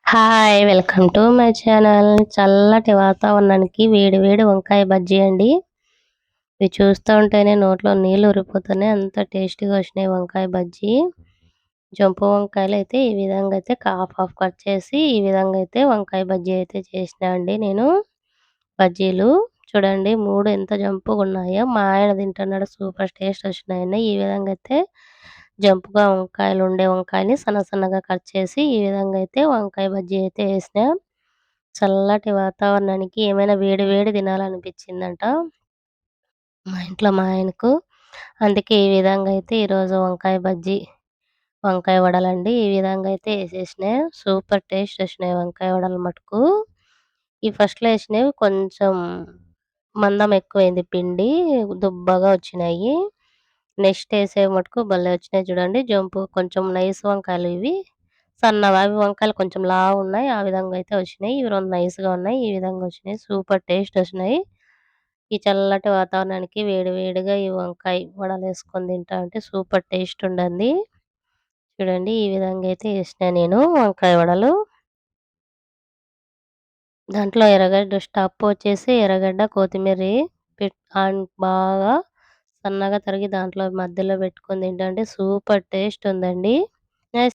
Hi! Welcome to my channel. చల్లటి వాతావరణానికి వేడి వేడి వంకాయ బజ్జీ అండి. ఇవి చూస్తూ ఉంటేనే నోట్లో నీళ్లు ఊరిపోతున్నాయి. అంత టేస్టీగా వచ్చినాయి వంకాయ బజ్జీ. జంపు వంకాయలైతే ఈ విధంగా అయితే హాఫ్ హాఫ్ కట్ చేసి ఈ విధంగా అయితే వంకాయ బజ్జీ అయితే చేసినా అండి నేను. బజ్జీలు చూడండి 3 ఎంత జంపుగున్నాయో. మా ఆయన తింటున్నాడు. సూపర్ టేస్ట్ వచ్చినాయండి. ఈ విధంగా అయితే జంపుగా వంకాయని సన్న సన్నగా కట్ చేసి ఈ విధంగా అయితే వంకాయ బజ్జీ అయితే ఏసినా. చల్లటి వాతావరణానికి ఏమైనా వేడి వేడి తినాలనిపించిందంట మా ఇంట్లో మా ఆయనకు. అందుకే ఈ విధంగా అయితే ఈరోజు వంకాయ బజ్జీ, వంకాయ వడలండి. ఈ విధంగా అయితే ఏసేసినా. సూపర్ టేస్ట్ వచ్చినాయి వంకాయ వడలు మటుకు. ఈ ఫస్ట్‌లో ఏసినవి కొంచెం మందం ఎక్కువైంది పిండి. దుబ్బగా వచ్చినాయి. నెక్స్ట్ ఏసేవి మటుకు భలే వచ్చినాయి చూడండి. జంపు కొంచెం నైస్ వంకాయలు ఇవి. సన్నగా అవి వంకాయలు కొంచెం లావున్నాయి. ఆ విధంగా అయితే వచ్చినాయి. ఇవి 2 నైస్‌గా ఉన్నాయి. ఈ విధంగా వచ్చినాయి. సూపర్ టేస్ట్ వచ్చినాయి. ఈ చల్లటి వాతావరణానికి వేడి వేడిగా ఈ వంకాయ వడలేసుకొని తింటా ఉంటే సూపర్ టేస్ట్ ఉండండి. చూడండి ఈ విధంగా అయితే ఏసినా నేను వంకాయ వడలు. దాంట్లో ఎర్రగడ్డ స్టఫ్ వచ్చేసి ఎర్రగడ్డ, కొత్తిమీరి బాగా సన్నగా తరిగి దాంట్లో మధ్యలో పెట్టుకొని తింటంటే సూపర్ టేస్ట్ ఉందండి.